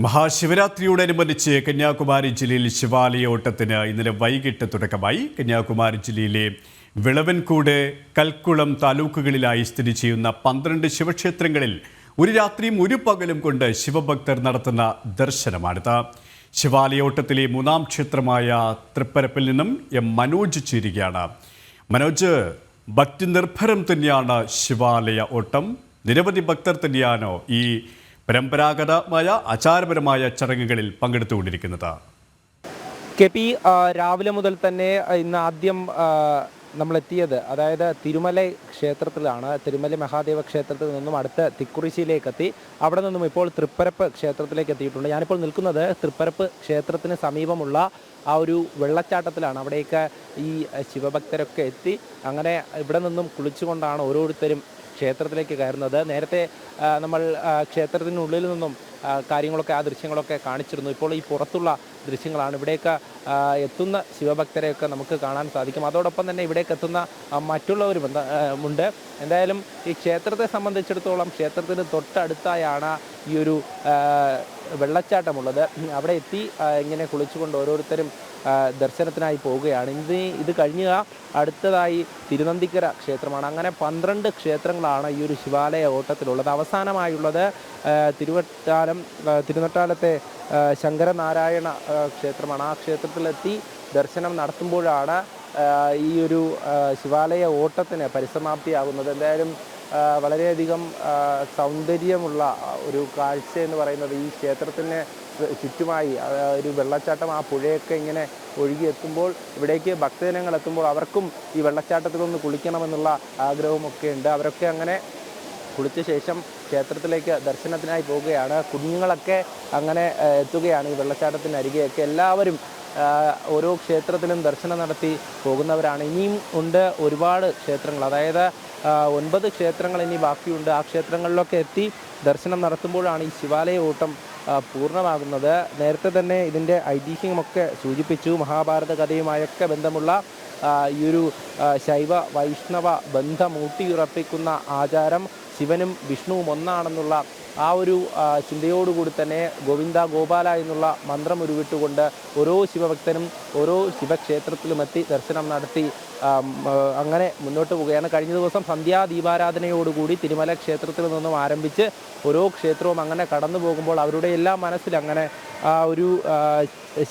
മഹാശിവരാത്രിയോടനുബന്ധിച്ച് കന്യാകുമാരി ജില്ലയിൽ ശിവാലയോട്ടത്തിന് ഇന്നലെ വൈകിട്ട് തുടക്കമായി. കന്യാകുമാരി ജില്ലയിലെ വിളവൻകൂട്, കൽക്കുളം താലൂക്കുകളിലായി സ്ഥിതി ചെയ്യുന്ന 12 ശിവക്ഷേത്രങ്ങളിൽ ഒരു രാത്രിയും ഒരു പകലും കൊണ്ട് ശിവഭക്തർ നടത്തുന്ന ദർശനമാണിത്. ശിവാലയോട്ടത്തിലെ 3ാം ക്ഷേത്രമായ തൃപ്പരപ്പിൽ നിന്നും മനോജ് ചേരുകയാണ്. മനോജ്, ഭക്തി നിർഭരം തന്നെയാണ് ശിവാലയ ഓട്ടം. നിരവധി ഭക്തർ തന്നെയാണോ ഈ പരമ്പരാഗതമായ ആചാരപരമായ ചടങ്ങുകളിൽ പങ്കെടുത്തുകൊണ്ടിരിക്കുന്നത്? കെ.പി. രാവിലെ മുതൽ തന്നെ ഇന്ന് ആദ്യം നമ്മളെത്തിയത് അതായത് തിരുമല ക്ഷേത്രത്തിലാണ്. തിരുമല മഹാദേവ ക്ഷേത്രത്തിൽ നിന്നും അടുത്ത് തിക്കുറിശ്ശിയിലേക്ക് എത്തി. അവിടെ നിന്നും ഇപ്പോൾ തൃപ്പരപ്പ് ക്ഷേത്രത്തിലേക്ക് എത്തിയിട്ടുണ്ട്. ഞാനിപ്പോൾ നിൽക്കുന്നത് തൃപ്പരപ്പ് ക്ഷേത്രത്തിന് സമീപമുള്ള ആ ഒരു വെള്ളച്ചാട്ടത്തിലാണ്. അവിടേക്ക് ഈ ശിവഭക്തരൊക്കെ എത്തി അങ്ങനെ ഇവിടെ നിന്നും കുളിച്ചുകൊണ്ടാണ് ഓരോരുത്തരും ക്ഷേത്രത്തിലേക്ക് കയറുന്നത്. നേരത്തെ നമ്മൾ ക്ഷേത്രത്തിനുള്ളിൽ നിന്നും കാര്യങ്ങളൊക്കെ, ആ ദൃശ്യങ്ങളൊക്കെ കാണിച്ചിരുന്നു. ഇപ്പോൾ ഈ പുറത്തുള്ള ദൃശ്യങ്ങളാണ്. ഇവിടേക്ക് എത്തുന്ന ശിവഭക്തരെയൊക്കെ നമുക്ക് കാണാൻ സാധിക്കും. അതോടൊപ്പം തന്നെ ഇവിടേക്ക് എത്തുന്ന മറ്റുള്ളവരും ഉണ്ട്. എന്തായാലും ഈ ക്ഷേത്രത്തെ സംബന്ധിച്ചിടത്തോളം ക്ഷേത്രത്തിന് തൊട്ടടുത്തായാണ് ഈ ഒരു വെള്ളച്ചാട്ടമുള്ളത്. അവിടെ എത്തി ഇങ്ങനെ കുളിച്ചുകൊണ്ട് ഓരോരുത്തരും ദർശനത്തിനായി പോവുകയാണ്. ഇത് കഴിഞ്ഞ അടുത്തതായി തിരുനന്തിക്കര ക്ഷേത്രമാണ്. അങ്ങനെ 12 ക്ഷേത്രങ്ങളാണ് ഈ ഒരു ശിവാലയ ഓട്ടത്തിലുള്ളത്. അവസാനമായുള്ളത് തിരുനട്ടാലത്തെ ശങ്കരനാരായണ ക്ഷേത്രമാണ്. ആ ക്ഷേത്രത്തിലെത്തി ദർശനം നടത്തുമ്പോഴാണ് ഈ ഒരു ശിവാലയ ഓട്ടത്തിന് പരിസമാപ്തിയാകുന്നത്. എന്തായാലും വളരെയധികം സൗന്ദര്യമുള്ള ഒരു കാഴ്ച എന്ന് പറയുന്നത് ഈ ക്ഷേത്രത്തിന് ചുറ്റുമായി ഒരു വെള്ളച്ചാട്ടം, ആ പുഴയൊക്കെ ഇങ്ങനെ ഒഴുകിയെത്തുമ്പോൾ ഇവിടേക്ക് ഭക്തജനങ്ങൾ എത്തുമ്പോൾ അവർക്കും ഈ വെള്ളച്ചാട്ടത്തിലൊന്ന് കുളിക്കണമെന്നുള്ള ആഗ്രഹമൊക്കെ ഉണ്ട്. അവരൊക്കെ അങ്ങനെ കുളിച്ച ശേഷം ക്ഷേത്രത്തിലേക്ക് ദർശനത്തിനായി പോവുകയാണ്. കുഞ്ഞുങ്ങളൊക്കെ അങ്ങനെ എത്തുകയാണ് ഈ വെള്ളച്ചാട്ടത്തിനരികെയൊക്കെ. എല്ലാവരും ഓരോ ക്ഷേത്രത്തിലും ദർശനം നടത്തി പോകുന്നവരാണ്. ഇനിയും ഉണ്ട് ഒരുപാട് ക്ഷേത്രങ്ങൾ, അതായത് 9 ക്ഷേത്രങ്ങൾ ഇനി ബാക്കിയുണ്ട്. ആ ക്ഷേത്രങ്ങളിലൊക്കെ എത്തി ദർശനം നടത്തുമ്പോഴാണ് ഈ ശിവാലയ ഓട്ടം പൂർണ്ണമാകുന്നത്. നേരത്തെ തന്നെ ഇതിൻ്റെ ഐതിഹ്യമൊക്കെ സൂചിപ്പിച്ചു. മഹാഭാരത കഥയുമായൊക്കെ ബന്ധമുള്ള ഈ ഒരു ശൈവ വൈഷ്ണവ ബന്ധം ഊട്ടിയുറപ്പിക്കുന്ന ആചാരം, ശിവനും വിഷ്ണുവും ഒന്നാണെന്നുള്ള ആ ഒരു ചിന്തയോടുകൂടി തന്നെ ഗോവിന്ദ ഗോപാല എന്നുള്ള മന്ത്രം ഉരുവിട്ടുകൊണ്ട് ഓരോ ശിവഭക്തനും ഓരോ ശിവക്ഷേത്രത്തിലുമെത്തി ദർശനം നടത്തി അങ്ങനെ മുന്നോട്ട് പോവുകയാണ്. കഴിഞ്ഞ ദിവസം സന്ധ്യാദീപാരാധനയോടുകൂടി തിരുമല ക്ഷേത്രത്തിൽ നിന്നും ആരംഭിച്ച് ഓരോ ക്ഷേത്രവും അങ്ങനെ കടന്നു പോകുമ്പോൾ അവരുടെ എല്ലാ മനസ്സിൽ അങ്ങനെ ആ ഒരു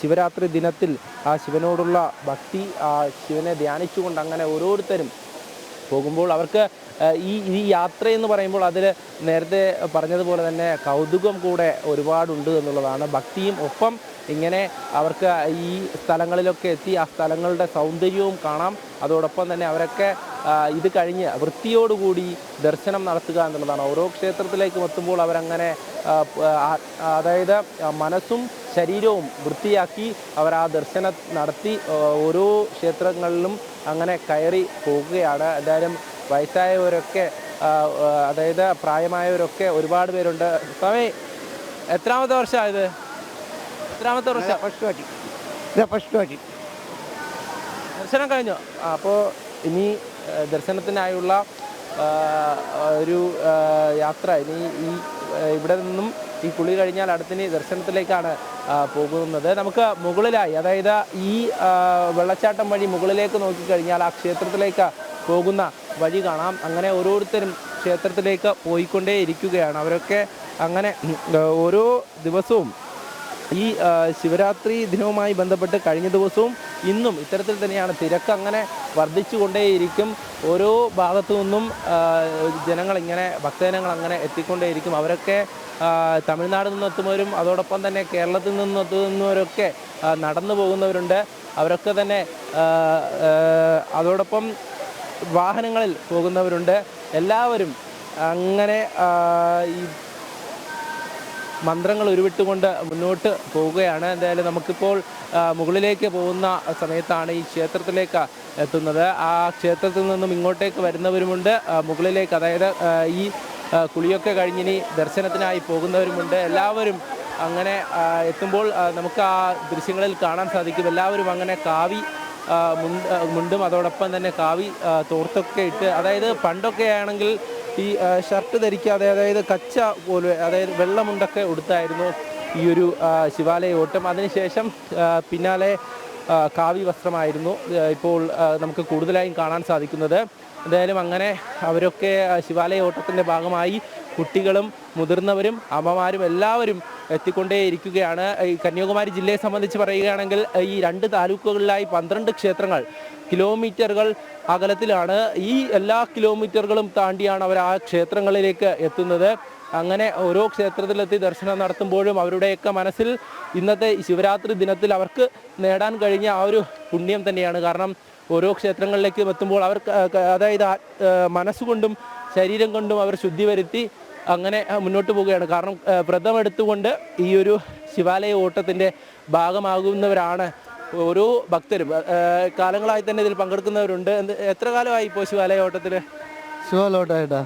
ശിവരാത്രി ദിനത്തിൽ ആ ശിവനോടുള്ള ഭക്തി, ആ ശിവനെ ധ്യാനിച്ചുകൊണ്ട് അങ്ങനെ ഓരോരുത്തരും പോകുമ്പോൾ അവർക്ക് ഈ യാത്രയെന്ന് പറയുമ്പോൾ അതിൽ നേരത്തെ പറഞ്ഞതുപോലെ തന്നെ കൗതുകം കൂടെ ഒരുപാടുണ്ട് എന്നുള്ളതാണ്. ഭക്തിയും ഒപ്പം ഇങ്ങനെ അവർക്ക് ഈ സ്ഥലങ്ങളിലൊക്കെ എത്തി ആ സ്ഥലങ്ങളുടെ സൗന്ദര്യവും കാണാം. അതോടൊപ്പം തന്നെ അവരൊക്കെ ഇത് കഴിഞ്ഞ് വൃത്തിയോടുകൂടി ദർശനം നടത്തുക എന്നുള്ളതാണ്. ഓരോ ക്ഷേത്രത്തിലേക്കും എത്തുമ്പോൾ അവരങ്ങനെ അതായത് മനസ്സും ശരീരവും വൃത്തിയാക്കി അവർ ആ ദർശനം നടത്തി ഓരോ ക്ഷേത്രങ്ങളിലും അങ്ങനെ കയറി പോകുകയാണ്. എന്തായാലും വയസ്സായവരൊക്കെ, അതായത് പ്രായമായവരൊക്കെ ഒരുപാട് പേരുണ്ട്. സ്വാമി, എത്രാമത്തെ വർഷമായത്? എത്രാമത്തെ വർഷം? ഫസ്റ്റ് ദർശനം കഴിഞ്ഞു. അപ്പോൾ ഇനി ദർശനത്തിനായുള്ള ഒരു യാത്ര, ഇനി ഇവിടെ നിന്നും ഈ കുളി കഴിഞ്ഞാൽ അടുത്തിനി ദർശനത്തിലേക്കാണ് പോകുന്നത്. നമുക്ക് മുകളിലായി, അതായത് ഈ വെള്ളച്ചാട്ടം വഴി മുകളിലേക്ക് നോക്കിക്കഴിഞ്ഞാൽ ആ ക്ഷേത്രത്തിലേക്ക് പോകുന്ന വഴി കാണാം. അങ്ങനെ ഓരോരുത്തരും ക്ഷേത്രത്തിലേക്ക് പോയിക്കൊണ്ടേ ഇരിക്കുകയാണ്. അവരൊക്കെ അങ്ങനെ ഓരോ ദിവസവും ഈ ശിവരാത്രി ദിനവുമായി ബന്ധപ്പെട്ട് കഴിഞ്ഞ ദിവസവും ഇന്നും ഇത്തരത്തിൽ തന്നെയാണ്. തിരക്ക് അങ്ങനെ വർദ്ധിച്ചു കൊണ്ടേയിരിക്കും. ഓരോ ഭാഗത്തു നിന്നും ജനങ്ങളിങ്ങനെ, ഭക്തജനങ്ങൾ അങ്ങനെ എത്തിക്കൊണ്ടേയിരിക്കും. അവരൊക്കെ തമിഴ്നാട് നിന്നെത്തുന്നവരും അതോടൊപ്പം തന്നെ കേരളത്തിൽ നിന്നെത്തുന്നവരൊക്കെ നടന്നു പോകുന്നവരുണ്ട്. അവരൊക്കെ തന്നെ അതോടൊപ്പം വാഹനങ്ങളിൽ പോകുന്നവരുണ്ട്. എല്ലാവരും അങ്ങനെ ഈ മന്ത്രങ്ങൾ ഉരുവിട്ടുകൊണ്ട് മുന്നോട്ട് പോവുകയാണ്. എന്തായാലും നമുക്കിപ്പോൾ മുകളിലേക്ക് പോകുന്ന സമയത്താണ് ഈ ക്ഷേത്രത്തിലേക്ക് എത്തുന്നത്. ആ ക്ഷേത്രത്തിൽ നിന്നും ഇങ്ങോട്ടേക്ക് വരുന്നവരുമുണ്ട്, മുകളിലേക്ക്, അതായത് ഈ കുളിയൊക്കെ കഴിഞ്ഞിനി ദർശനത്തിനായി പോകുന്നവരുമുണ്ട്. എല്ലാവരും അങ്ങനെ എത്തുമ്പോൾ നമുക്ക് ആ ദൃശ്യങ്ങളിൽ കാണാൻ സാധിക്കും. എല്ലാവരും അങ്ങനെ കാവി മുണ്ടും അതോടൊപ്പം തന്നെ കാവി തോർത്തൊക്കെ ഇട്ട്, അതായത് പണ്ടൊക്കെ ആണെങ്കിൽ ഈ ഷർട്ട് ധരിക്കാതെ, അതായത് കച്ച പോലെ, അതായത് വെള്ളമുണ്ടൊക്കെ ഉടുത്തായിരുന്നു ഈ ഒരു ശിവാലയ ഓട്ടം. അതിനുശേഷം പിന്നാലെ കാവി വസ്ത്രമായിരുന്നു ഇപ്പോൾ നമുക്ക് കൂടുതലായും കാണാൻ സാധിക്കുന്നത്. എന്തായാലും അങ്ങനെ അവരൊക്കെ ശിവാലയ ഓട്ടത്തിൻ്റെ ഭാഗമായി കുട്ടികളും മുതിർന്നവരും അമ്മമാരും എല്ലാവരും എത്തിക്കൊണ്ടേയിരിക്കുകയാണ്. ഈ കന്യാകുമാരി ജില്ലയെ സംബന്ധിച്ച് പറയുകയാണെങ്കിൽ ഈ 2 താലൂക്കുകളിലായി 12 ക്ഷേത്രങ്ങൾ കിലോമീറ്ററുകൾ അകലത്തിലാണ്. ഈ എല്ലാ കിലോമീറ്ററുകളും താണ്ടിയാണ് അവർ ആ ക്ഷേത്രങ്ങളിലേക്ക് എത്തുന്നത്. അങ്ങനെ ഓരോ ക്ഷേത്രത്തിലെത്തി ദർശനം നടത്തുമ്പോഴും അവരുടെയൊക്കെ മനസ്സിൽ ഇന്നത്തെ ശിവരാത്രി ദിനത്തിൽ അവർക്ക് നേടാൻ കഴിഞ്ഞ ആ ഒരു പുണ്യം തന്നെയാണ്. കാരണം ഓരോ ക്ഷേത്രങ്ങളിലേക്കും എത്തുമ്പോൾ അവർക്ക് അതായത് മനസ്സുകൊണ്ടും ശരീരം കൊണ്ടും അവർ ശുദ്ധി വരുത്തി അങ്ങനെ മുന്നോട്ട് പോവുകയാണ്. കാരണം വ്രതമെടുത്തുകൊണ്ട് ഈ ഒരു ശിവാലയ ഓട്ടത്തിൻ്റെ ഭാഗമാകുന്നവരാണ് ഓരോ ഭക്തരും. കാലങ്ങളായി തന്നെ ഇതിൽ പങ്കെടുക്കുന്നവരുണ്ട്. എത്ര കാലമായി ഇപ്പോൾ ശിവാലയ ഓട്ടത്തിൽ? ശിവലോട്ടായിട്ടാ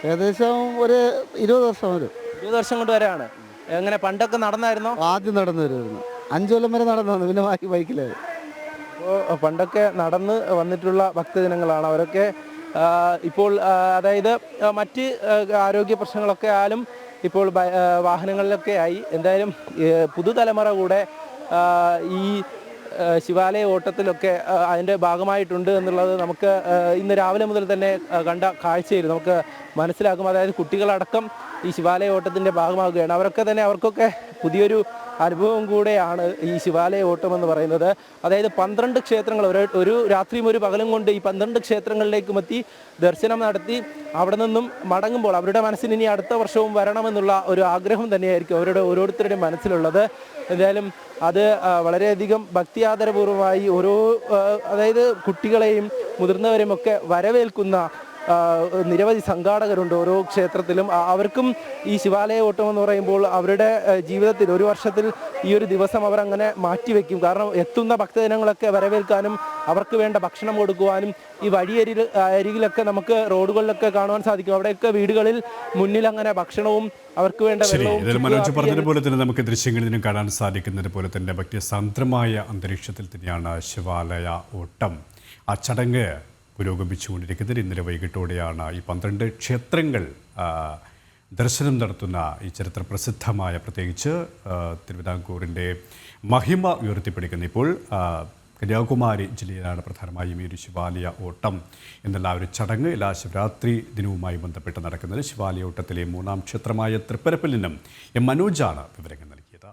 ഏകദേശം ഒരു 20 വർഷം വരും. 20 വർഷം കൊണ്ട് വരെയാണ്. എങ്ങനെ പണ്ടൊക്കെ നടന്നായിരുന്നോ? ആദ്യം നടന്നു വരുമായിരുന്നു. 5 കൊല്ലം വരെ നടന്നു വന്നു, പിന്നെ ബാക്കി ബൈക്കിലായിരുന്നു. അപ്പോൾ പണ്ടൊക്കെ നടന്ന് വന്നിട്ടുള്ള ഭക്തജനങ്ങളാണ് അവരൊക്കെ. ഇപ്പോൾ അതായത് മറ്റ് ആരോഗ്യ പ്രശ്നങ്ങളൊക്കെ ആയാലും ഇപ്പോൾ വാഹനങ്ങളിലൊക്കെ ആയി. എന്തായാലും പുതുതലമുറ കൂടെ ഈ ശിവാലയ ഓട്ടത്തിലൊക്കെ അതിൻ്റെ ഭാഗമായിട്ടുണ്ട് എന്നുള്ളത് നമുക്ക് ഇന്ന് രാവിലെ മുതൽ തന്നെ കണ്ട കാഴ്ചയിൽ നമുക്ക് മനസ്സിലാക്കും. അതായത് കുട്ടികളടക്കം ഈ ശിവാലയ ഓട്ടത്തിൻ്റെ ഭാഗമാകുകയാണ്. അവർക്കൊക്കെ പുതിയൊരു അനുഭവം കൂടെയാണ് ഈ ശിവാലയ ഓട്ടം എന്ന് പറയുന്നത്. അതായത് 12 ക്ഷേത്രങ്ങൾ ഒരു രാത്രിയും ഒരു പകലും കൊണ്ട് ഈ 12 ക്ഷേത്രങ്ങളിലേക്കും എത്തി ദർശനം നടത്തി അവിടെ നിന്നും മടങ്ങുമ്പോൾ അവരുടെ മനസ്സിന് ഇനി അടുത്ത വർഷവും വരണമെന്നുള്ള ഒരു ആഗ്രഹം തന്നെയായിരിക്കും അവരുടെ ഓരോരുത്തരുടെയും മനസ്സിലുള്ളത്. എന്തായാലും അത് വളരെയധികം ഭക്തിയാദരപൂർവ്വമായി അതായത് കുട്ടികളെയും മുതിർന്നവരെയും ഒക്കെ വരവേൽക്കുന്ന നിരവധി സംഘാടകരുണ്ട് ഓരോ ക്ഷേത്രത്തിലും. അവർക്കും ഈ ശിവാലയ ഓട്ടം എന്ന് പറയുമ്പോൾ അവരുടെ ജീവിതത്തിൽ ഒരു വർഷത്തിൽ ഈ ഒരു ദിവസം അവർ അങ്ങനെ മാറ്റിവെക്കും. കാരണം എത്തുന്ന ഭക്തജനങ്ങളൊക്കെ വരവേൽക്കാനും അവർക്ക് വേണ്ട ഭക്ഷണം കൊടുക്കുവാനും ഈ അരികിലൊക്കെ നമുക്ക് റോഡുകളിലൊക്കെ കാണുവാൻ സാധിക്കും. അവിടെയൊക്കെ വീടുകളിൽ മുന്നിൽ അങ്ങനെ ഭക്ഷണവും അവർക്ക് വേണ്ട വെള്ളവും. മനോജ് പറഞ്ഞതുപോലെ തന്നെ നമുക്ക് ദൃശ്യങ്ങളിൽ നിന്നും കാണാൻ സാധിക്കുന്നത് പോലെ തന്നെ ഭക്തിസാന്ദ്രമായ അന്തരീക്ഷത്തിൽ തന്നെയാണ് ശിവാലയ ഓട്ടം. ആ ചടങ്ങ് പുരോഗമിച്ചുകൊണ്ടിരിക്കുന്നത്. ഇന്നലെ വൈകിട്ടോടെയാണ് ഈ 12 ക്ഷേത്രങ്ങൾ ദർശനം നടത്തുന്ന ഈ ചരിത്രപ്രസിദ്ധമായ പ്രത്യേകിച്ച് തിരുവിതാംകൂറിൻ്റെ മഹിമ ഉയർത്തിപ്പിടിക്കുന്ന ഇപ്പോൾ കന്യാകുമാരി ജില്ലയിലാണ് പ്രധാനമായും ഈ ഒരു ശിവാലയ ഓട്ടം എന്നുള്ള ഒരു ചടങ്ങ് എല്ലാ ശിവരാത്രി ദിനവുമായി ബന്ധപ്പെട്ട് നടക്കുന്നത്. ശിവാലയ ഓട്ടത്തിലെ 3ാം ക്ഷേത്രമായ തൃപ്പരപ്പിൽ നിന്നും മനോജാണ് വിവരങ്ങൾ നൽകിയത്.